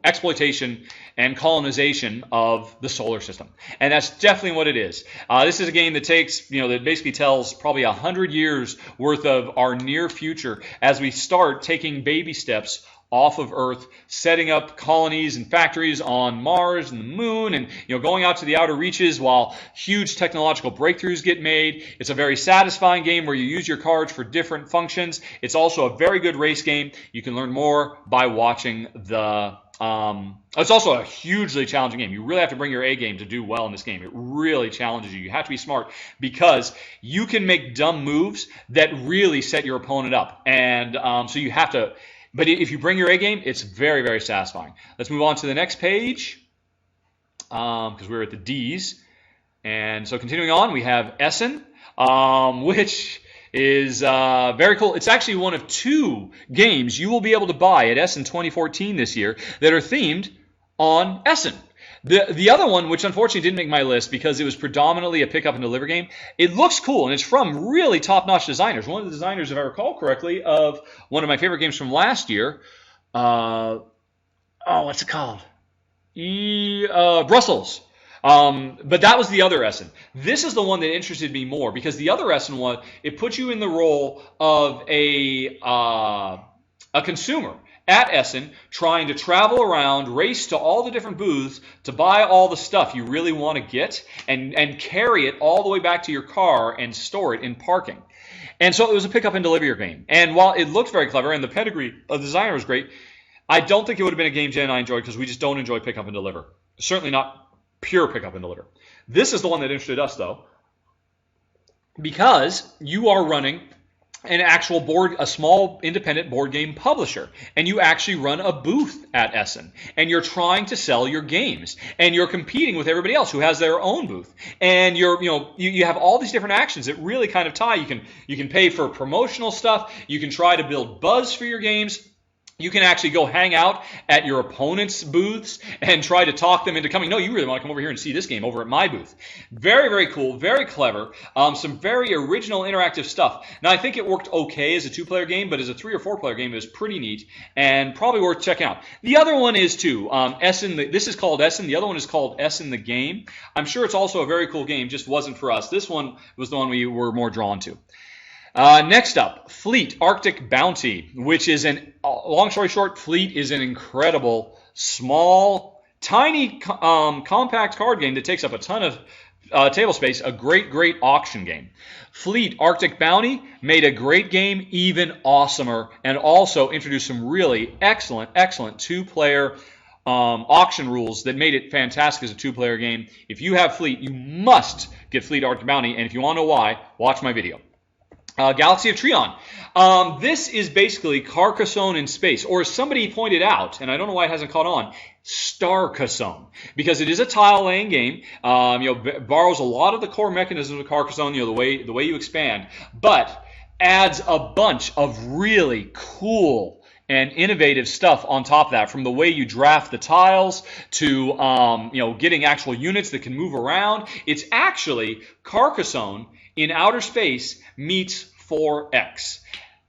exploitation and colonization of the solar system, and that's definitely what it is. This is a game that takes that basically tells probably 100 years worth of our near future as we start taking baby steps off of Earth, setting up colonies and factories on Mars and the Moon, and going out to the outer reaches while huge technological breakthroughs get made. It's a very satisfying game where you use your cards for different functions. It's also a very good race game. You can learn more by watching the it's also a hugely challenging game. You really have to bring your A game to do well in this game. It really challenges you. You have to be smart because you can make dumb moves that really set your opponent up. And so you have to... But if you bring your A game, it's very, very satisfying. Let's move on to the next page because we're at the D's. And so continuing on, we have Essen, which is very cool. It's actually one of 2 games you will be able to buy at Essen 2014 this year that are themed on Essen. The other one, which unfortunately didn't make my list because it was predominantly a pick-up and deliver game, it looks cool, and it's from really top-notch designers. One of the designers, if I recall correctly, of one of my favorite games from last year, what's it called? Brussels. But that was the other Essen. This is the one that interested me more because the other Essen one, it puts you in the role of a consumer at Essen, trying to travel around, race to all the different booths to buy all the stuff you really want to get and carry it all the way back to your car and store it in parking. And so it was a pick up and deliver game. And while it looked very clever and the pedigree of the designer was great, I don't think it would have been a game Jen and I enjoyed because we just don't enjoy pick up and deliver. Certainly not pure pick up and deliver. This is the one that interested us though, because you are running an actual a small independent board game publisher, and you actually run a booth at Essen, and you're trying to sell your games, and you're competing with everybody else who has their own booth, and you have all these different actions that really kind of tie. You can pay for promotional stuff, you can try to build buzz for your games. You can actually go hang out at your opponent's booths and try to talk them into coming. No, you really want to come over here and see this game over at my booth. Very, very cool, very clever, some very original interactive stuff. Now, I think it worked okay as a 2-player game, but as a 3 or 4-player game, it was pretty neat and probably worth checking out. The other one is too, Essen. This is called Essen. The other one is called Essen the Game. I'm sure it's also a very cool game, just wasn't for us. This one was the one we were more drawn to. Next up, Fleet Arctic Bounty, which is long story short, Fleet is an incredible, small, tiny, compact card game that takes up a ton of table space, a great, great auction game. Fleet Arctic Bounty made a great game even awesomer and also introduced some really excellent, excellent 2-player auction rules that made it fantastic as a 2-player game. If you have Fleet, you must get Fleet Arctic Bounty, and if you want to know why, watch my video. Galaxy of Trion. This is basically Carcassonne in space, or as somebody pointed out, and I don't know why it hasn't caught on, Starcassonne, because it is a tile-laying game. Borrows a lot of the core mechanisms of Carcassonne, the way you expand, but adds a bunch of really cool and innovative stuff on top of that, from the way you draft the tiles to getting actual units that can move around. It's actually Carcassonne in outer space meets 4X.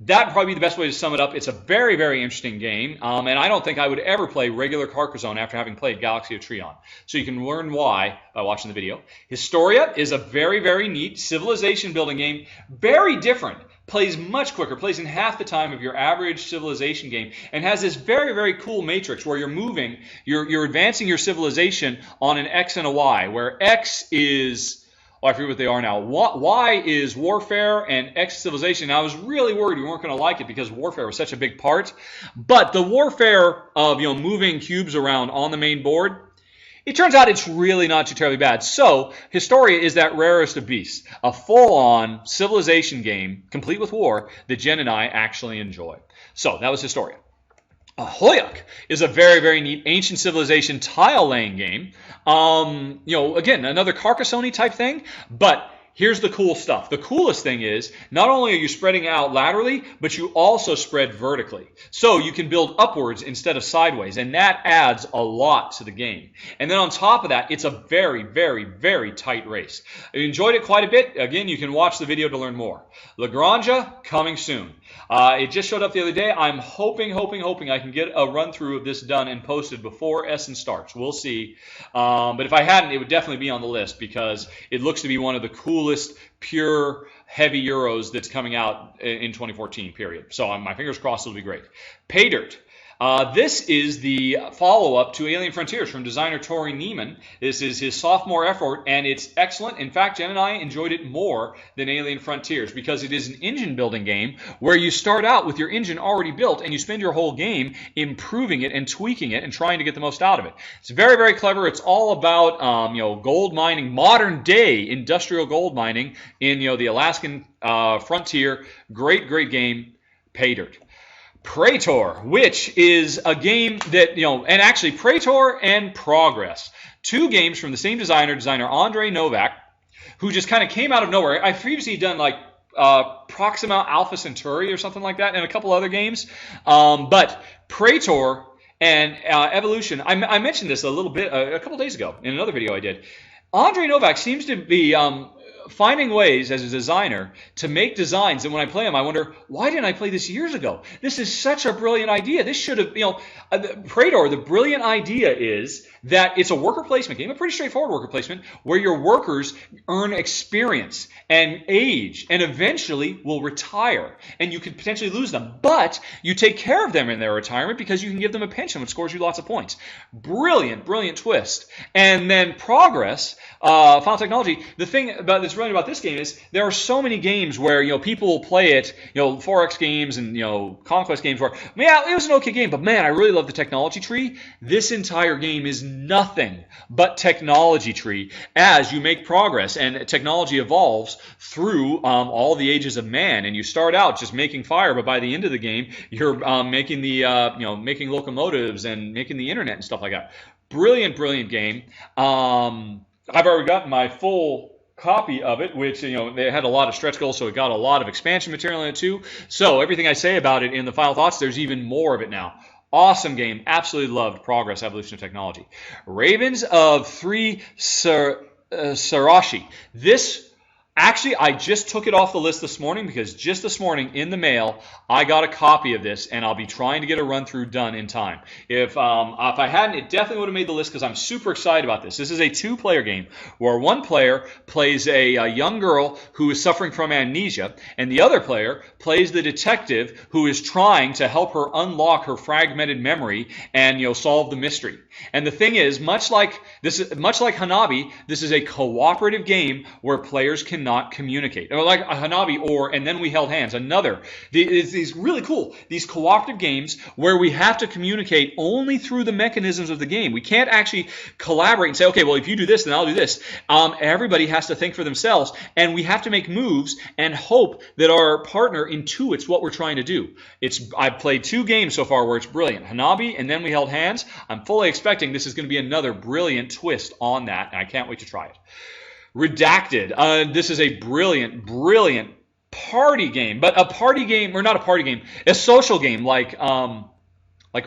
That would probably be the best way to sum it up. It's a very, very interesting game, and I don't think I would ever play regular Carcassonne after having played Galaxy of Trion. So you can learn why by watching the video. Historia is a very, very neat civilization building game. Very different. Plays much quicker, plays in half the time of your average civilization game, and has this very, very cool matrix where you're advancing your civilization on an X and a Y, where X is... I forget what they are now. Y is warfare and X civilization. Now, I was really worried we weren't going to like it because warfare was such a big part. But the warfare of moving cubes around on the main board, it turns out it's really not too terribly bad. So Historia is that rarest of beasts, a full-on civilization game, complete with war, that Jen and I actually enjoy. So that was Historia. Hoyuk is a very, very neat ancient civilization tile-laying game. Again, another Carcassonne type thing, but here's the cool stuff. The coolest thing is, not only are you spreading out laterally, but you also spread vertically. So you can build upwards instead of sideways, and that adds a lot to the game. And then on top of that, it's a very, very, very tight race. I enjoyed it quite a bit. Again, you can watch the video to learn more. La Granja, coming soon. It just showed up the other day. I'm hoping I can get a run-through of this done and posted before Essen starts. We'll see. But if I hadn't, it would definitely be on the list because it looks to be one of the coolest, pure, heavy Euros that's coming out in 2014, period. So my fingers crossed it'll be great. Pay Dirt. This is the follow-up to Alien Frontiers from designer Tori Neiman. This is his sophomore effort, and it's excellent. In fact, Jen and I enjoyed it more than Alien Frontiers because it is an engine-building game where you start out with your engine already built, and you spend your whole game improving it and tweaking it and trying to get the most out of it. It's very, very clever. It's all about gold mining, modern-day industrial gold mining in the Alaskan frontier. Great, great game. Pay Dirt. Praetor, which is a game that, and actually Praetor and Progress, two games from the same designer Andre Novak, who just kind of came out of nowhere. I've previously done like Proxima Alpha Centauri or something like that and a couple other games. But Praetor and Evolution, I mentioned this a little bit a couple days ago in another video I did. Andre Novak seems to be finding ways as a designer to make designs, and when I play them, I wonder, why didn't I play this years ago? This is such a brilliant idea. This should have, Praetor, the brilliant idea is that it's a worker placement game, a pretty straightforward worker placement, where your workers earn experience and age and eventually will retire, and you could potentially lose them, but you take care of them in their retirement because you can give them a pension which scores you lots of points. Brilliant, brilliant twist. And then Progress, Final Technology, the thing that's brilliant about this game is there are so many games where people will play it, 4X games and Conquest games where, yeah, it was an okay game, but man, I really love the technology tree. This entire game is nothing but technology tree as you make progress, and technology evolves through all the ages of man. And you start out just making fire, but by the end of the game, you're making the making locomotives and making the internet and stuff like that. Brilliant, brilliant game. I've already gotten my full copy of it, which, they had a lot of stretch goals, so it got a lot of expansion material in it too. So everything I say about it in the final thoughts, there's even more of it now. Awesome game. Absolutely loved Progress, Evolution of Technology. Ravens of 3 Sarashi. This, actually, I just took it off the list this morning because just this morning in the mail, I got a copy of this, and I'll be trying to get a run-through done in time. If I hadn't, it definitely would have made the list because I'm super excited about this. This is a two-player game where one player plays a young girl who is suffering from amnesia, and the other player plays the detective who is trying to help her unlock her fragmented memory and solve the mystery. And the thing is, much like Hanabi, this is a cooperative game where players can cannot communicate. Or like a Hanabi or And Then We Held Hands, another. These really cool, these cooperative games where we have to communicate only through the mechanisms of the game. We can't actually collaborate and say, okay, well, if you do this, then I'll do this. Everybody has to think for themselves, and we have to make moves and hope that our partner intuits what we're trying to do. I've played 2 games so far where it's brilliant. Hanabi And Then We Held Hands. I'm fully expecting this is going to be another brilliant twist on that, and I can't wait to try it. Redacted. This is a brilliant, brilliant party game, but a party game, or not a party game, a social game like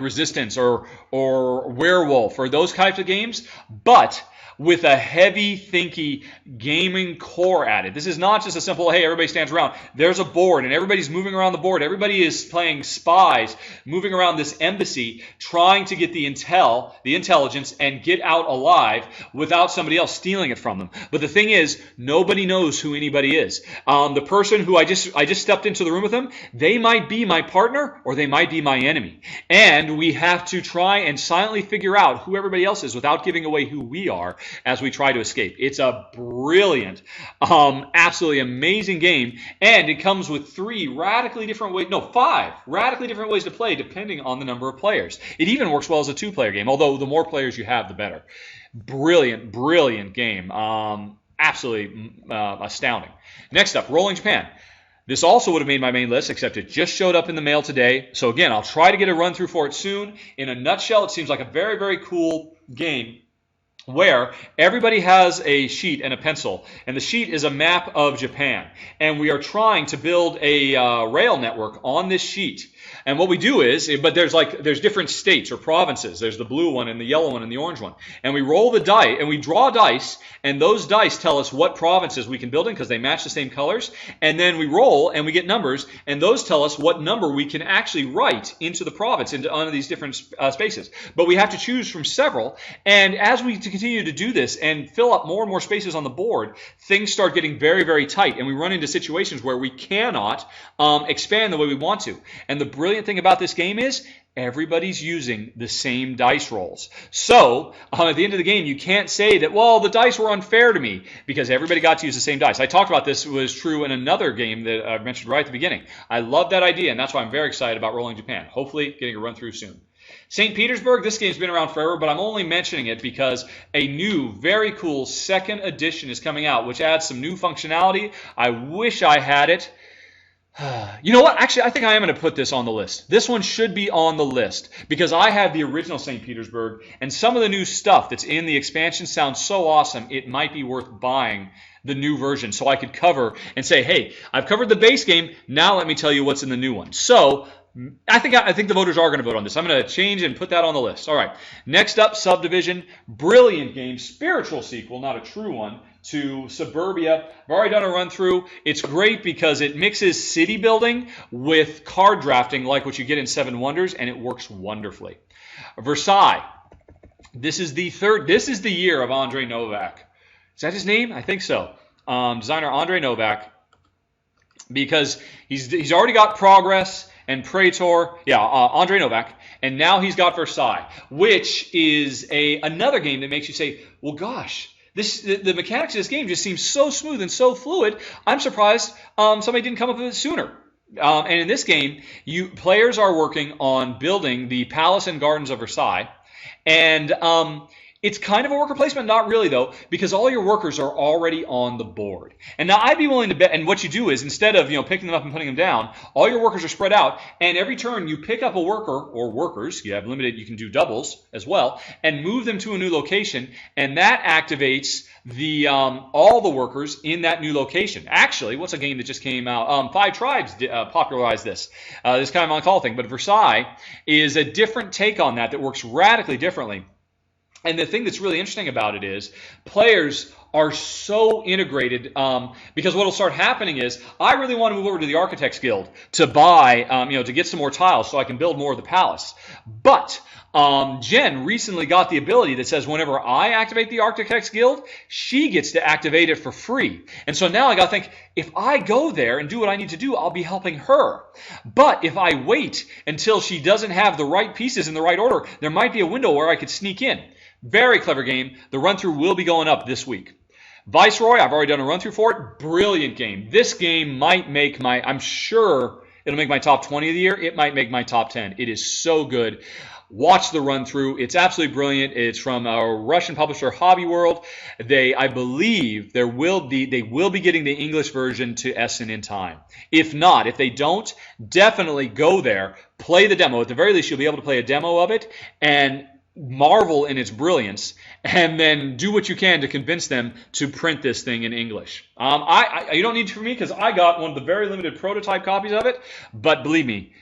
Resistance or Werewolf or those types of games, but with a heavy thinky gaming core added. This is not just a simple, hey, everybody stands around. There's a board, and everybody's moving around the board. Everybody is playing spies, moving around this embassy, trying to get the intelligence, and get out alive without somebody else stealing it from them. But the thing is, nobody knows who anybody is. The person who I just stepped into the room with them, they might be my partner, or they might be my enemy. And we have to try and silently figure out who everybody else is without giving away who we are as we try to escape. It's a brilliant, absolutely amazing game, and it comes with 5 radically different ways to play depending on the number of players. It even works well as a 2-player game, although the more players you have, the better. Brilliant, brilliant game. Absolutely astounding. Next up, Rolling Japan. This also would have made my main list, except it just showed up in the mail today. So again, I'll try to get a run through for it soon. In a nutshell, it seems like a very, very cool game where everybody has a sheet and a pencil, and the sheet is a map of Japan, and we are trying to build a rail network on this sheet. And what we do is, but there's different states or provinces. There's the blue one and the yellow one and the orange one. And we roll the die, and we draw dice, and those dice tell us what provinces we can build in because they match the same colors. And then we roll, and we get numbers, and those tell us what number we can actually write into the province, onto these different spaces. But we have to choose from several, and as we continue to do this and fill up more and more spaces on the board, things start getting very, very tight, and we run into situations where we cannot expand the way we want to. And the brilliant thing about this game is everybody's using the same dice rolls. So at the end of the game, you can't say that, well, the dice were unfair to me, because everybody got to use the same dice. I talked about this was true in another game that I mentioned right at the beginning. I love that idea, and that's why I'm very excited about Rolling Japan. Hopefully getting a run through soon. St. Petersburg, this game's been around forever, but I'm only mentioning it because a new, very cool 2nd edition is coming out, which adds some new functionality. I wish I had it. You know what? Actually, I think I am going to put this on the list. This one should be on the list because I have the original St. Petersburg, and some of the new stuff that's in the expansion sounds so awesome, it might be worth buying the new version so I could cover and say, hey, I've covered the base game, now let me tell you what's in the new one. So I think the voters are going to vote on this. I'm going to change and put that on the list. All right. Next up, Subdivision. Brilliant game. Spiritual sequel, not a true one, to Suburbia. I've already done a run through. It's great because it mixes city building with card drafting like what you get in Seven Wonders, and it works wonderfully. Versailles. This is the year of Andre Novak. Is that his name? I think so. Designer Andre Novak. Because he's already got Progress and Praetor, Andre Novak, and now he's got Versailles, which is another game that makes you say, well, gosh, the mechanics of this game just seem so smooth and so fluid. I'm surprised somebody didn't come up with it sooner. And in this game, players are working on building the palace and gardens of Versailles, and it's kind of a worker placement, not really though, because all your workers are already on the board. And now I'd be willing to bet, and what you do is instead of picking them up and putting them down, all your workers are spread out, and every turn you pick up a worker or workers, you can do doubles as well, and move them to a new location, and that activates all the workers in that new location. Actually, what's a game that just came out? Five Tribes popularized this kind of on-call thing, but Versailles is a different take on that works radically differently. And the thing that's really interesting about it is players are so integrated because what will start happening is I really want to move over to the Architects Guild to buy, to get some more tiles so I can build more of the palace. But Jen recently got the ability that says whenever I activate the Architects Guild, she gets to activate it for free. And so now I got to think, if I go there and do what I need to do, I'll be helping her. But if I wait until she doesn't have the right pieces in the right order, there might be a window where I could sneak in. Very clever game. The run-through will be going up this week. Viceroy, I've already done a run through for it. Brilliant game. This game might make I'm sure it'll make my top 20 of the year. It might make my top 10. It is so good. Watch the run through. It's absolutely brilliant. It's from a Russian publisher, Hobby World. I believe they will be getting the English version to Essen in time. If not, if they don't, definitely go there, play the demo. At the very least, you'll be able to play a demo of it and marvel in its brilliance, and then do what you can to convince them to print this thing in English. You don't need to for me because I got one of the very limited prototype copies of it, but believe me,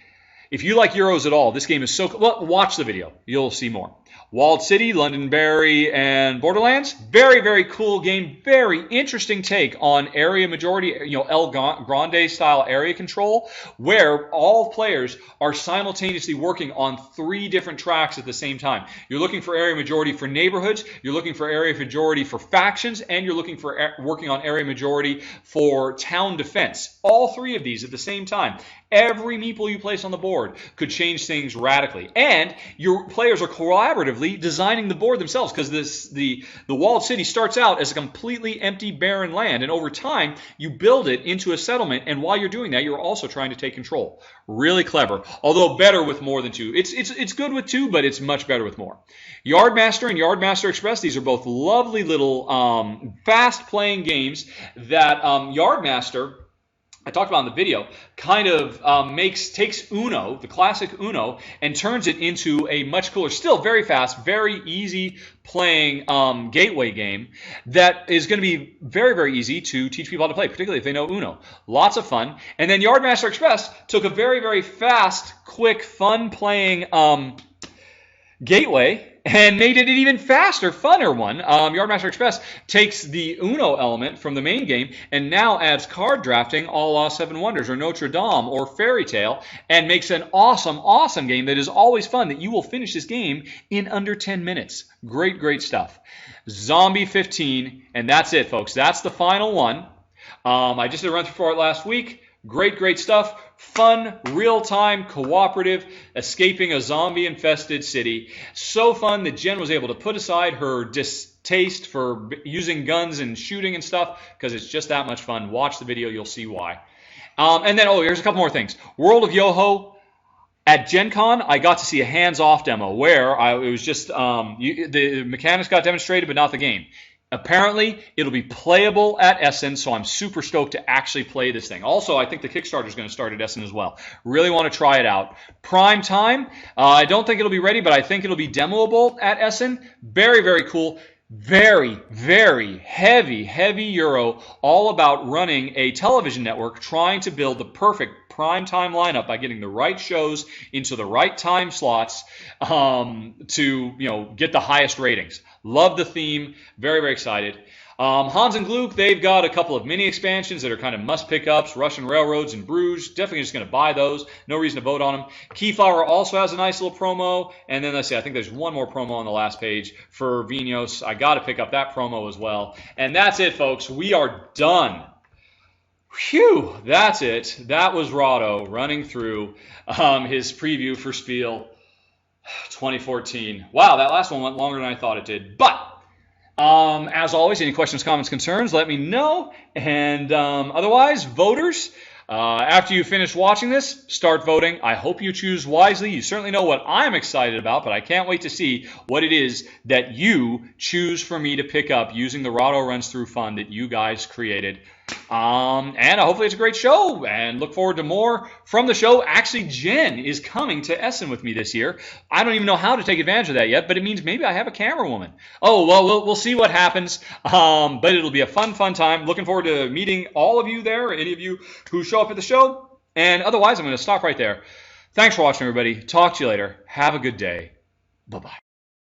if you like Euros at all, this game is so cool. Well, watch the video. You'll see more. Walled City, Londonderry, and Borderlands. Very, very cool game. Very interesting take on area majority, El Grande style area control, where all players are simultaneously working on 3 different tracks at the same time. You're looking for area majority for neighborhoods, you're looking for area majority for factions, and you're looking for working on area majority for town defense. All 3 of these at the same time. Every meeple you place on the board could change things radically. And your players are collaboratively designing the board themselves, because the walled city starts out as a completely empty, barren land. And over time, you build it into a settlement. And while you're doing that, you're also trying to take control. Really clever. Although better with more than 2. It's good with 2, but it's much better with more. Yardmaster and Yardmaster Express, these are both lovely little fast-playing games that Yardmaster, I talked about in the video, kind of takes Uno, the classic Uno, and turns it into a much cooler, still very fast, very easy playing gateway game that is going to be very, very easy to teach people how to play, particularly if they know Uno. Lots of fun. And then Yardmaster Express took a very, very fast, quick, fun playing gateway and made it an even faster, funner one. Yardmaster Express takes the Uno element from the main game and now adds card drafting a la Seven Wonders or Notre Dame or Fairy Tale, and makes an awesome, awesome game that is always fun, that you will finish this game in under 10 minutes. Great, great stuff. Zombie 15, and that's it, folks. That's the final one. I just did a run through for it last week. Great, great stuff. Fun, real-time, cooperative, escaping a zombie-infested city. So fun that Jen was able to put aside her distaste for using guns and shooting and stuff, because it's just that much fun. Watch the video, you'll see why. And then, here's a couple more things. World of Yoho. At Gen Con, I got to see a hands-off demo where it was just the mechanics got demonstrated, but not the game. Apparently, it'll be playable at Essen, so I'm super stoked to actually play this thing. Also, I think the Kickstarter is going to start at Essen as well. Really want to try it out. Prime time, I don't think it'll be ready, but I think it'll be demoable at Essen. Very, very cool. Very, very heavy, heavy Euro, all about running a television network, trying to build the perfect prime time lineup by getting the right shows into the right time slots to get the highest ratings. Love the theme. Very, very excited. Hans and Gluck, they've got a couple of mini expansions that are kind of must pickups. Russian Railroads and Bruges. Definitely just going to buy those. No reason to vote on them. Keyflower also has a nice little promo. And then let's see, I think there's one more promo on the last page for Vinos. I got to pick up that promo as well. And that's it, folks. We are done. Phew, that's it. That was Rahdo running through his preview for Spiel 2014. Wow, that last one went longer than I thought it did. But as always, any questions, comments, concerns, let me know. And otherwise, voters, after you finish watching this, start voting. I hope you choose wisely. You certainly know what I'm excited about, but I can't wait to see what it is that you choose for me to pick up using the Rahdo Runs Through fund that you guys created. And hopefully it's a great show, and look forward to more from the show. Actually, Jen is coming to Essen with me this year. I don't even know how to take advantage of that yet, but it means maybe I have a camera woman. Oh, well, we'll see what happens, but it'll be a fun time. Looking forward to meeting all of you there, any of you who show up at the show, and otherwise I'm going to stop right there. Thanks for watching, everybody. Talk to you later. Have a good day. Bye-bye.